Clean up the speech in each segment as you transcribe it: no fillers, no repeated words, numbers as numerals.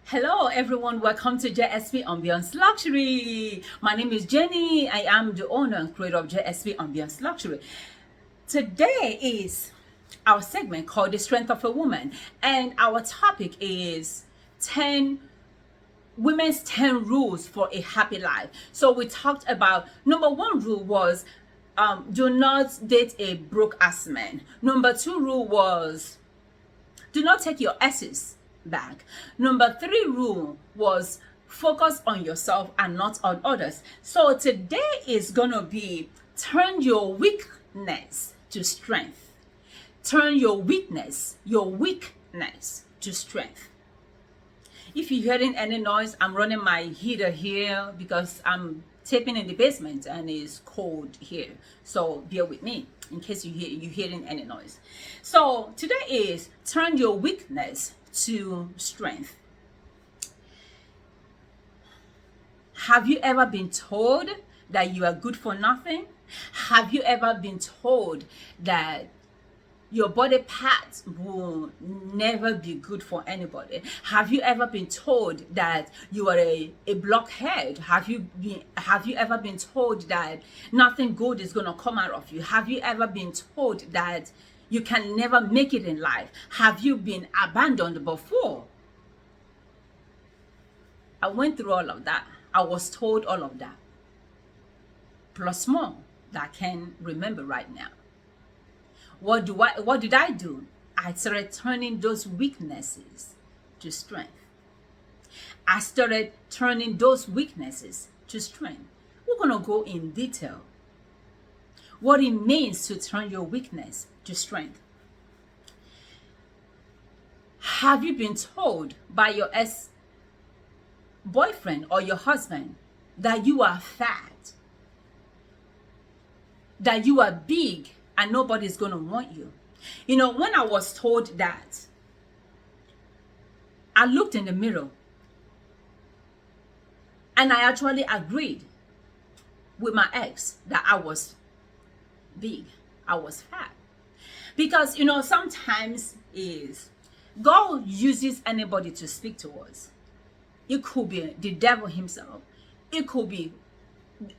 Hello everyone, welcome to JSP Ambience Luxury. My name is Jenny. I am the owner and creator of JSP Ambience Luxury. Today is our segment called The Strength of a Woman, and our topic is 10 women's 10 rules for a happy life. So we talked about number one rule was do not date a broke ass man. Number two rule was do not take your exes back. Number three rule was focus on yourself and not on others. So today is gonna be turn your weakness to strength. Turn your weakness to strength. If you're hearing any noise, I'm running my heater here because I'm taping in the basement and it's cold here. So bear with me in case you're hearing any noise. So today is turn your weakness to strength. Have you ever been told that you are good for nothing? Have you ever been told that your body parts will never be good for anybody? Have you ever been told that you are a blockhead? Have you ever been told that nothing good is going to come out of you? Have you ever been told that you can never make it in life? Have you been abandoned before? I went through all of that. I was told all of that, plus more that I can remember right now. What did I do? I started turning those weaknesses to strength. I started turning those weaknesses to strength. We're going to go in detail what it means to turn your weakness to strength. Have you been told by your ex-boyfriend or your husband that you are fat, that you are big, and nobody's going to want you? You know, when I was told that, I looked in the mirror and I actually agreed with my ex that I was big, I was fat. Because, you know, sometimes is God uses anybody to speak to us. It could be the devil himself. It could be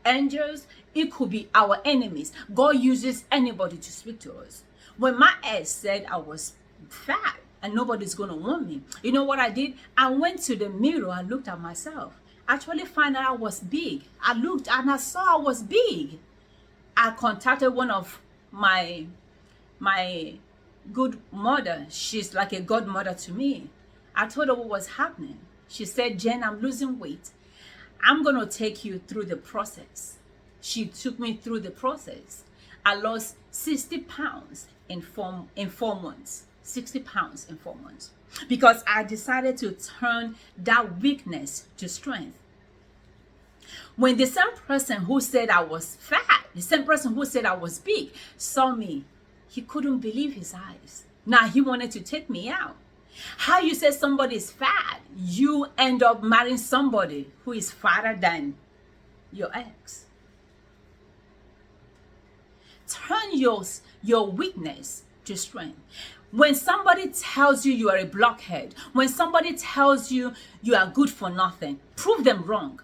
angels. It could be our enemies. God uses anybody to speak to us. When my ex said I was fat and nobody's going to want me, you know what I did? I went to the mirror and looked at myself. Actually found out I was big. I looked and I saw I was big. I contacted one of my good mother. She's like a godmother to me. I told her what was happening. She said, Jen, I'm losing weight. I'm going to take you through the process. She took me through the process. I lost 60 pounds in 4 months. 60 pounds in 4 months. Because I decided to turn that weakness to strength. When the same person who said I was fat, the same person who said I was big, saw me, he couldn't believe his eyes. Now he wanted to take me out. How you say somebody is fat, you end up marrying somebody who is fatter than your ex. Turn your weakness to strength. When somebody tells you you are a blockhead, when somebody tells you you are good for nothing, prove them wrong.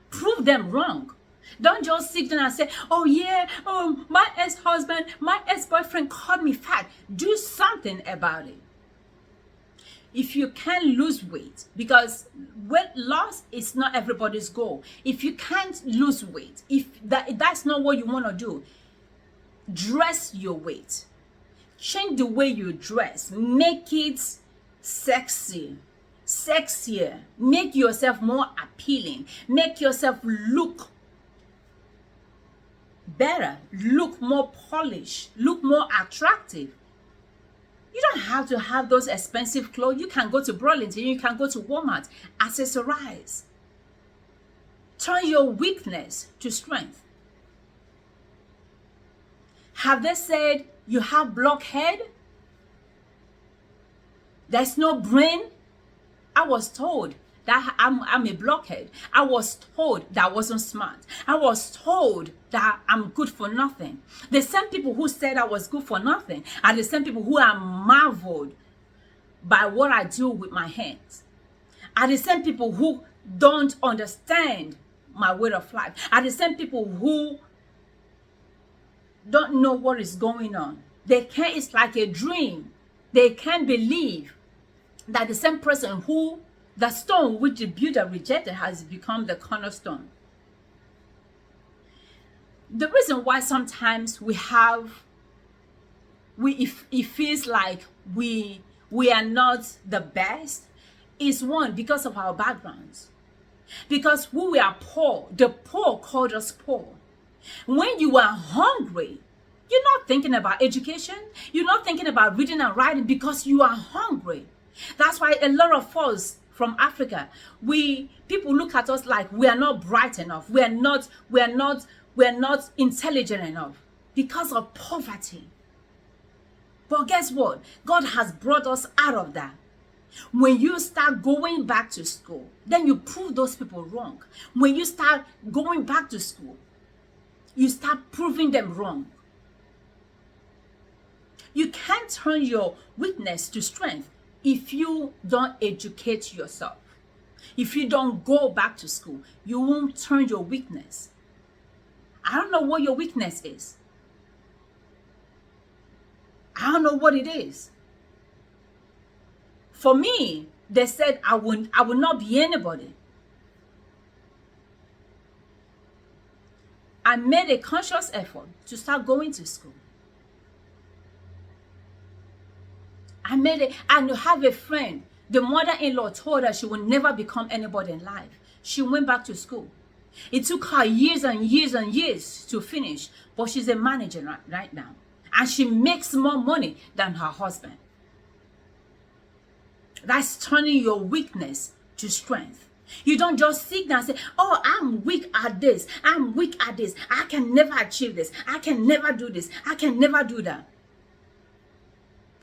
Prove them wrong. Don't just sit down and say, oh yeah, my ex-husband, my ex-boyfriend called me fat. Do something about it. If you can lose weight, because weight loss is not everybody's goal. If you can't lose weight, if that's not what you want to do, dress your weight. Change the way you dress. Make it sexier. Make yourself more appealing. Make yourself look better, look more polished, look more attractive. You don't have to have those expensive clothes. You can go to Burlington, you can go to Walmart, accessorize. Turn your weakness to strength. Have they said you have blockhead? There's no brain? I was told that I'm a blockhead. I was told that I wasn't smart. I was told that I'm good for nothing. The same people who said I was good for nothing are the same people who are marveled by what I do with my hands are the same people who don't understand my way of life, are the same people who don't know what is going on. They can't, it's like a dream. They can't believe that the same person who, the stone which the builder rejected, has become the cornerstone. The reason why sometimes it feels like we are not the best is, one, because of our backgrounds. Because we are poor, the poor called us poor. When you are hungry, you're not thinking about education, you're not thinking about reading and writing, because you are hungry. That's why a lot of us from Africa, people look at us like we are not bright enough, we are not intelligent enough, because of poverty. But guess what? God has brought us out of that. When you start going back to school, then you prove those people wrong. When you start going back to school, you start proving them wrong. You can't turn your weakness to strength if you don't educate yourself. If you don't go back to school, you won't turn your weakness. I don't know what your weakness is. I don't know what it is. For me, they said I would not be anybody. I made a conscious effort to start going to school. And have a friend. The mother-in-law told her she would never become anybody in life. She went back to school. It took her years and years and years to finish, but she's a manager right now. And she makes more money than her husband. That's turning your weakness to strength. You don't just sit down and say, oh, I'm weak at this. I'm weak at this. I can never achieve this. I can never do this. I can never do that.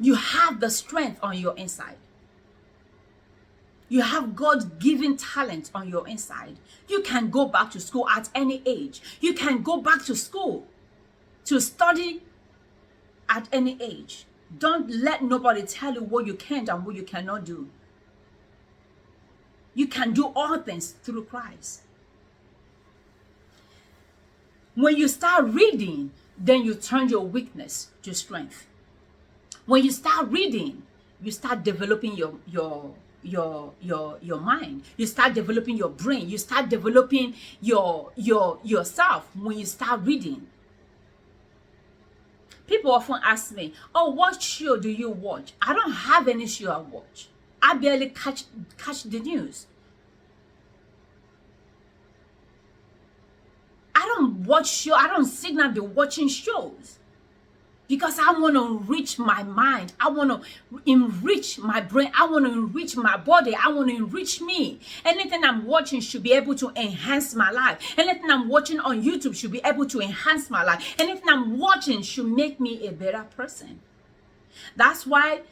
You have the strength on your inside. You have God-given talent on your inside. You can go back to school at any age. You can go back to school to study at any age. Don't let nobody tell you what you can and what you cannot do. You can do all things through Christ. When you start reading, then you turn your weakness to strength. When you start reading, you start developing your mind. You start developing your brain. You start developing yourself when you start reading. People often ask me, oh, what show do you watch? I don't have any show I watch. I barely catch the news. I don't watch show. I don't signal be watching shows. Because I want to enrich my mind. I want to enrich my brain. I want to enrich my body. I want to enrich me. Anything I'm watching should be able to enhance my life. Anything I'm watching on YouTube should be able to enhance my life. Anything I'm watching should make me a better person. That's why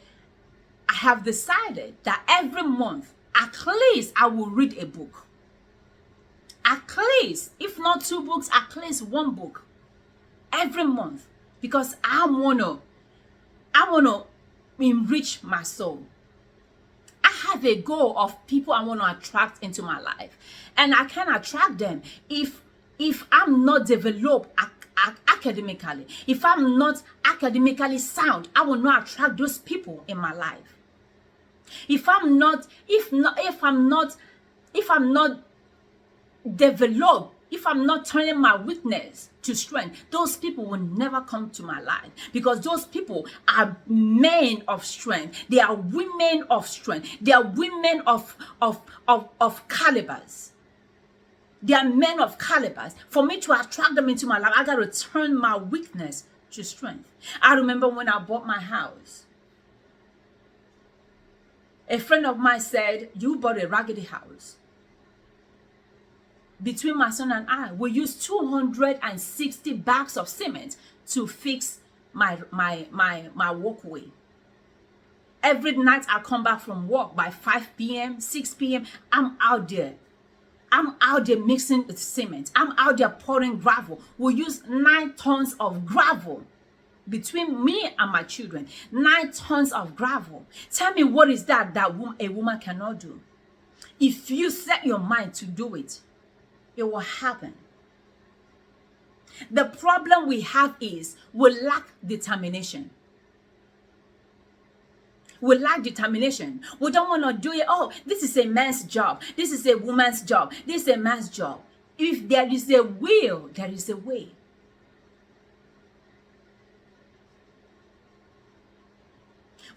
I have decided that every month, at least I will read a book. At least, if not 2 books, at least 1 book. Every month. Because I wanna enrich my soul. I have a goal of people I want to attract into my life, and I can attract them if I'm not developed academically. If I'm not academically sound, I will not attract those people in my life. If I'm not developed, if I'm not turning my weakness to strength, those people will never come to my life, because those people are men of strength. They are women of strength. They are women of calibers. They are men of calibers. For me to attract them into my life, I got to turn my weakness to strength. I remember when I bought my house. A friend of mine said, you bought a raggedy house. Between my son and I, we used 260 bags of cement to fix my walkway. Every night I come back from work by 5 p.m., 6 p.m., I'm out there. I'm out there mixing the cement. I'm out there pouring gravel. We use 9 tons of gravel between me and my children, 9 tons of gravel. Tell me, what is that a woman cannot do? If you set your mind to do it, it will happen. The problem we have is we lack determination. We lack determination. We don't want to do it. Oh, this is a man's job. This is a woman's job. This is a man's job. If there is a will, there is a way.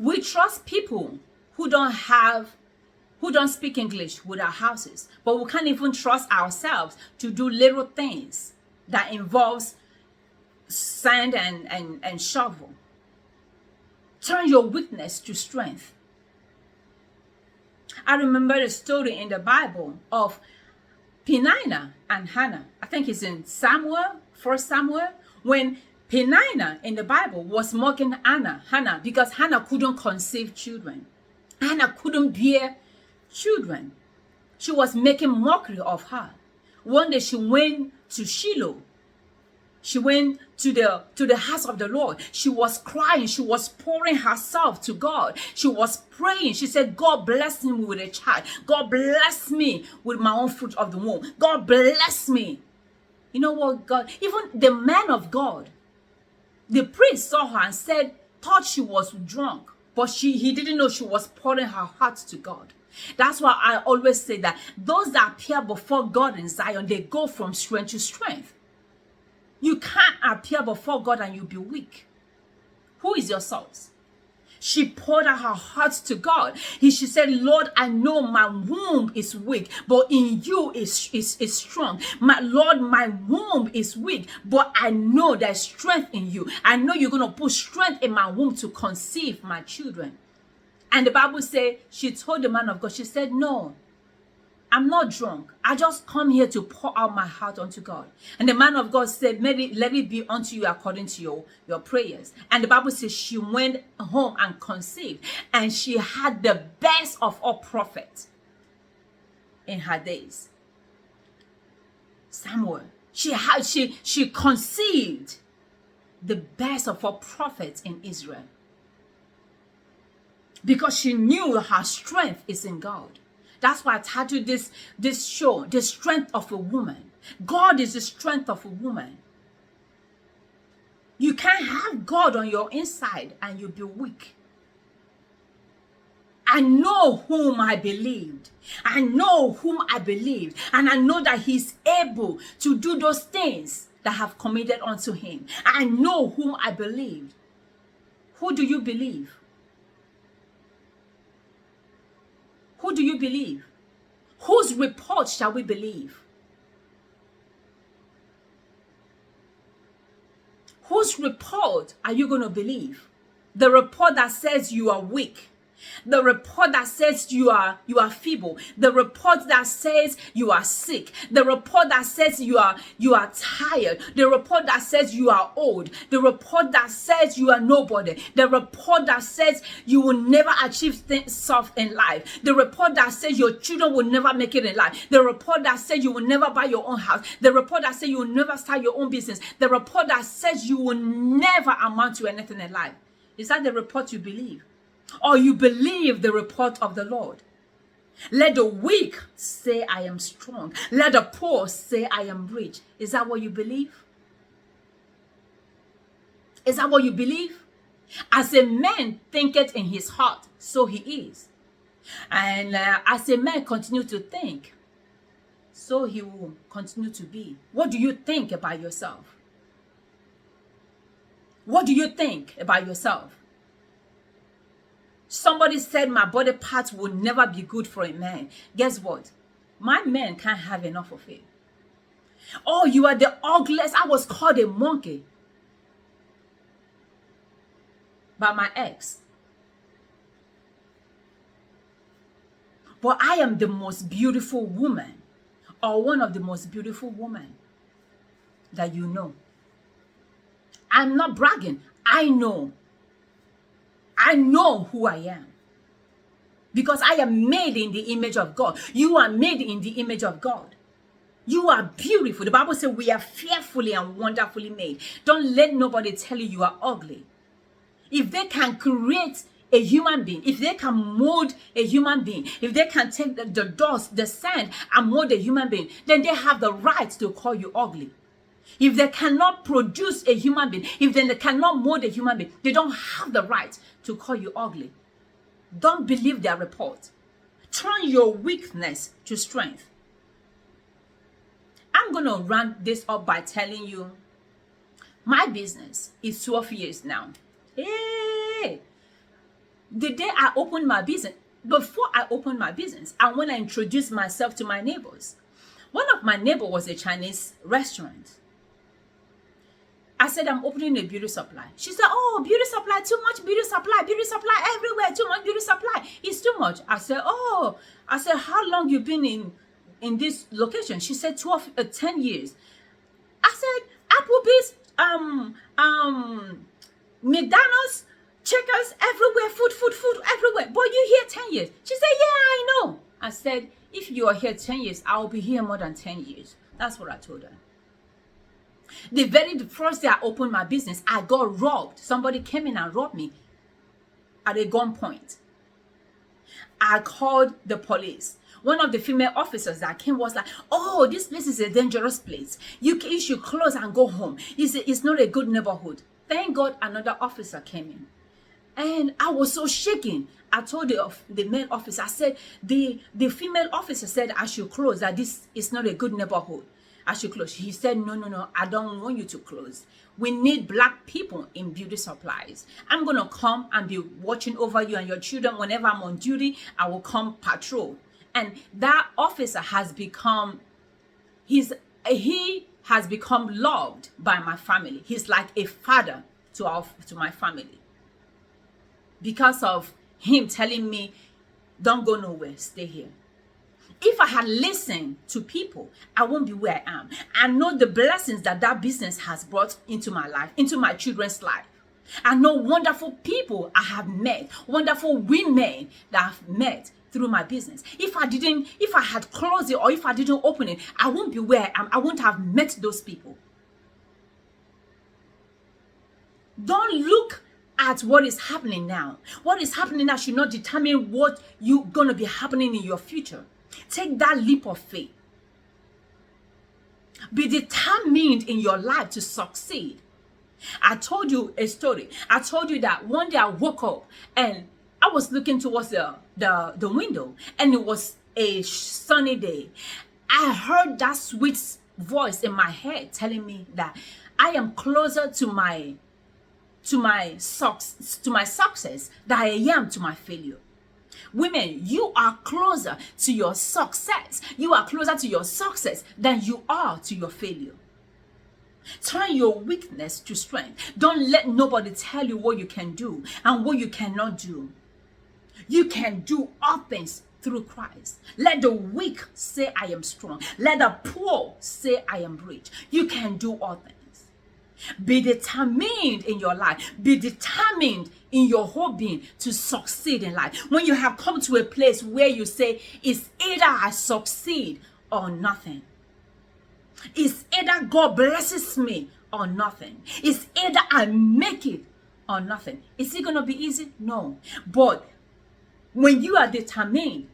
We trust people who don't speak English with our houses, but we can't even trust ourselves to do little things that involves sand and shovel. Turn your weakness to strength. I remember the story in the Bible of Peninnah and Hannah. I think it's in Samuel, 1 Samuel, when Peninnah in the Bible was mocking Hannah because Hannah couldn't conceive children. Hannah couldn't bear children. She was making mockery of her. One day she went to Shiloh. She went to the house of the Lord. She was crying. She was pouring herself to God. She was praying. She said, God bless me with a child. God bless me with my own fruit of the womb. God bless me. You know what, God, even the man of God, the priest saw her and thought she was drunk, but he didn't know she was pouring her heart to God. That's why I always say that those that appear before God in Zion, they go from strength to strength. You can't appear before God and you'll be weak. Who is your source? She poured out her heart to God. She said, Lord, I know my womb is weak, but in you is strong. My Lord, my womb is weak, but I know there's strength in you. I know you're going to put strength in my womb to conceive my children. And the Bible says, she told the man of God, she said, no, I'm not drunk. I just come here to pour out my heart unto God. And the man of God said, let it be unto you according to your prayers. And the Bible says she went home and conceived. And she had the best of all prophets in her days. Samuel. She conceived the best of all prophets in Israel. Because she knew her strength is in God. That's why I titled this show, The Strength of a Woman. God is the strength of a woman. You can't have God on your inside and you'll be weak. I know whom I believed. I know whom I believed. And I know that he's able to do those things that have committed unto him. I know whom I believed. Who do you believe? Who do you believe? Whose report shall we believe? Whose report are you going to believe? The report that says you are weak. The report that says you are feeble. The report that says you are sick. The report that says you are tired. The report that says you are old. The report that says you are nobody. The report that says you will never achieve stuff in life. The report that says your children will never make it in life. The report that says you will never buy your own house. The report that says you will never start your own business. The report that says you will never amount to anything in life. Is that the report you believe? Or you believe the report of the Lord? Let the weak say I am strong. Let the poor say I am rich. Is that what you believe? Is that what you believe? As a man thinketh in his heart, so he is. And as a man continue to think, so he will continue to be. What do you think about yourself? What do you think about yourself? Somebody said my body parts will never be good for a man. Guess what? My man can't have enough of it. Oh, you are the ugliest. I was called a monkey by my ex. But I am the most beautiful woman, or one of the most beautiful women that you know. I'm not bragging. I know who I am. Because I am made in the image of God. You are made in the image of God. You are beautiful. The Bible says we are fearfully and wonderfully made. Don't let nobody tell you you are ugly. If they can create a human being, if they can mold a human being, if they can take the dust, the sand, and mold a human being, then they have the right to call you ugly. If they cannot produce a human being, if they cannot mold a human being, they don't have the right to call you ugly. Don't believe their report. Turn your weakness to strength. I'm going to round this up by telling you my business is 12 years now. Hey! The day I opened my business, before I opened my business, I want to introduce myself to my neighbors. One of my neighbors was a Chinese restaurant. I said, I'm opening a beauty supply. She said, oh, beauty supply, too much beauty supply everywhere, too much beauty supply. It's too much. I said, oh. I said, how long you been in this location? She said 10 years. I said, Applebee's, McDonald's, Checkers, everywhere, food everywhere. But you here 10 years. She said, yeah, I know. I said, if you are here 10 years, I'll be here more than 10 years. That's what I told her. The first day I opened my business, I got robbed. Somebody came in and robbed me at a gunpoint. I called the police. One of the female officers that came was like, oh, this place is a dangerous place. You should close and go home. It's not a good neighborhood. Thank God another officer came in. And I was so shaken. I told the male officer, I said, the female officer said I should close, that this is not a good neighborhood. I should close. He said, no, I don't want you to close. We need black people in beauty supplies. I'm going to come and be watching over you and your children. Whenever I'm on duty, I will come patrol. And that officer has become, he has become loved by my family. He's like a father to my family. Because of him telling me, don't go nowhere, stay here. If I had listened to people, I won't be where I am. I know the blessings that business has brought into my life, into my children's life. I know wonderful people I have met, wonderful women that I've met through my business. If I had closed it or if I didn't open it, I won't be where I am. I won't have met those people. Don't look at what is happening now. What is happening now should not determine what you're going to be happening in your future. Take that leap of faith. Be determined in your life to succeed. I told you a story. I told you that one day I woke up and I was looking towards the window and it was a sunny day. I heard that sweet voice in my head telling me that I am closer to my success than I am to my failure. Women, you are closer to your success. You are closer to your success than you are to your failure. Turn your weakness to strength. Don't let nobody tell you what you can do and what you cannot do. You can do all things through Christ. Let the weak say, I am strong. Let the poor say, I am rich. You can do all things. Be determined in your life. Be determined in your whole being to succeed in life. When you have come to a place where you say, it's either I succeed or nothing. It's either God blesses me or nothing. It's either I make it or nothing. Is it going to be easy? No. But when you are determined,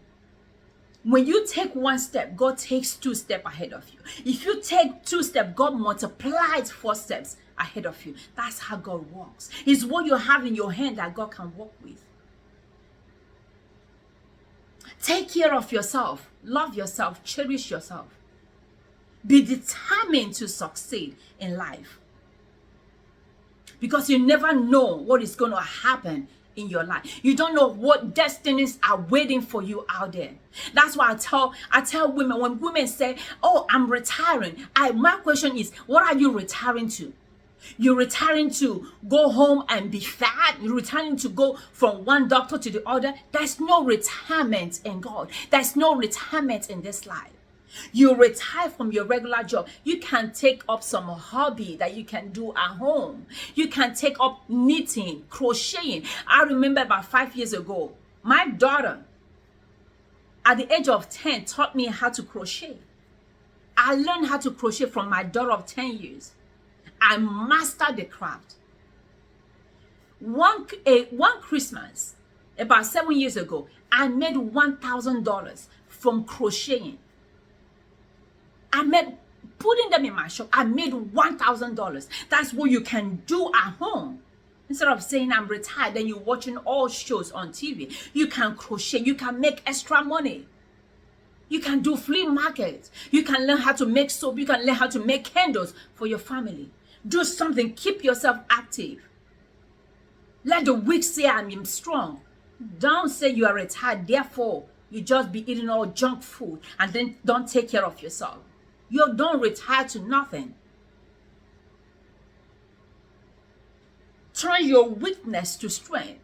when you take one step, God takes 2 steps ahead of you. If you take 2 steps, God multiplies 4 steps ahead of you. That's how God works. It's what you have in your hand that God can work with. Take care of yourself. Love yourself. Cherish yourself. Be determined to succeed in life. Because you never know what is going to happen in your life. You don't know what destinies are waiting for you out there. That's why I tell women, when women say, oh, I'm retiring, my question is, what are you retiring to? You're retiring to go home and be fat. You're retiring to go from one doctor to the other. There's no retirement in God. There's no retirement in this life. You retire from your regular job. You can take up some hobby that you can do at home. You can take up knitting, crocheting. I remember about 5 years ago, my daughter, at the age of 10, taught me how to crochet. I learned how to crochet from my daughter of 10 years. I mastered the craft. One Christmas, about 7 years ago, I made $1,000 from crocheting. Putting them in my shop, I made $1,000. That's what you can do at home. Instead of saying I'm retired, then you're watching all shows on TV. You can crochet, you can make extra money. You can do flea markets. You can learn how to make soap. You can learn how to make candles for your family. Do something. Keep yourself active. Let the weak say I'm strong. Don't say you are retired, therefore you just be eating all junk food and then don't take care of yourself. You don't retire to nothing. Turn your weakness to strength.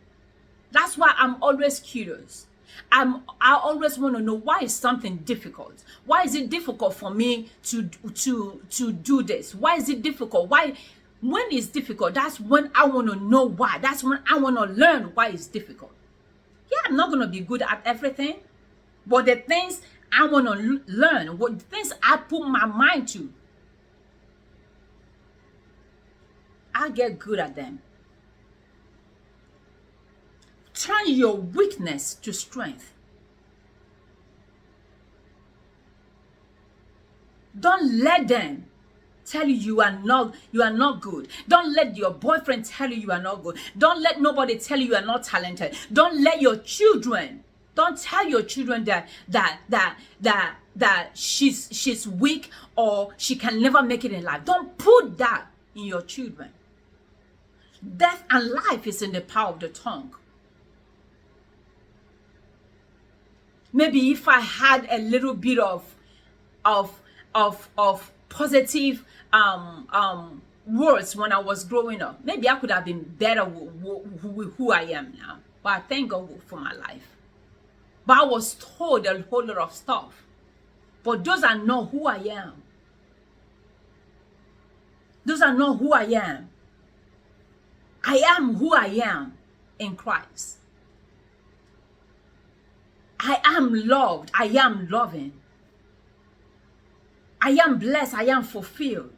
That's why I'm always curious. I always want to know, why is something difficult? Why is it difficult for me to do this? Why is it difficult? When it's difficult, that's when I want to know why. That's when I want to learn why it's difficult. Yeah, I'm not going to be good at everything, but the things I want to learn, what things I put my mind to, I get good at them. Turn your weakness to strength. Don't let them tell you you are not good. Don't let your boyfriend tell you are not good. Don't let nobody tell you are not talented. Don't let your children. Don't tell your children that she's weak or she can never make it in life. Don't put that in your children. Death and life is in the power of the tongue. Maybe if I had a little bit of positive words when I was growing up, maybe I could have been better with who I am now. But I thank God for my life. But I was told a whole lot of stuff. But those are not who I am. Those are not who I am. I am who I am in Christ. I am loved. I am loving. I am blessed. I am fulfilled.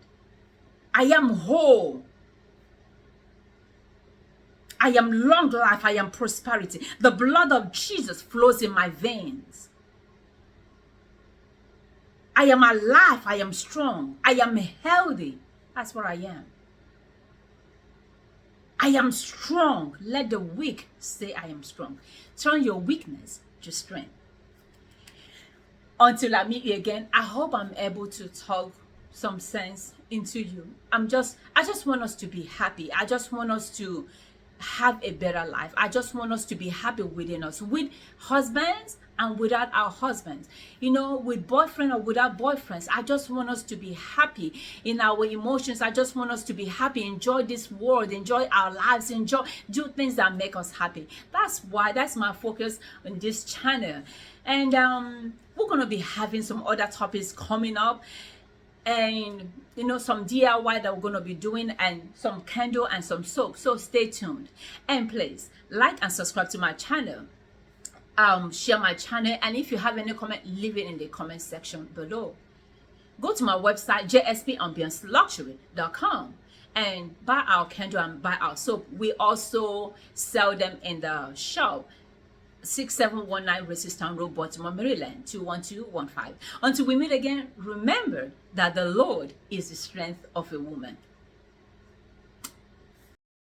I am whole. I am long life. I am prosperity. The blood of Jesus flows in my veins. I am alive. I am strong. I am healthy. That's what I am. I am strong. Let the weak say I am strong. Turn your weakness to strength. Until I meet you again, I hope I'm able to talk some sense into you. I just want us to be happy. I just want us to have a better life. I just want us to be happy within us, with husbands and without our husbands, with boyfriend or without boyfriends. I just want us to be happy in our emotions. I just want us to be happy, enjoy this world, enjoy our lives, do things that make us happy. That's my focus on this channel. And we're going to be having some other topics coming up, and some DIY that we're going to be doing, and some candle and some soap. So stay tuned, and please like and subscribe to my channel. Share my channel, and if you have any comment, leave it in the comment section below. Go to my website jspambienceluxury.com and buy our candle and buy our soap. We also sell them in the shop, 6719 Reisterstown Road, Baltimore, Maryland, 21215. Until we meet again, remember that the Lord is the strength of a woman.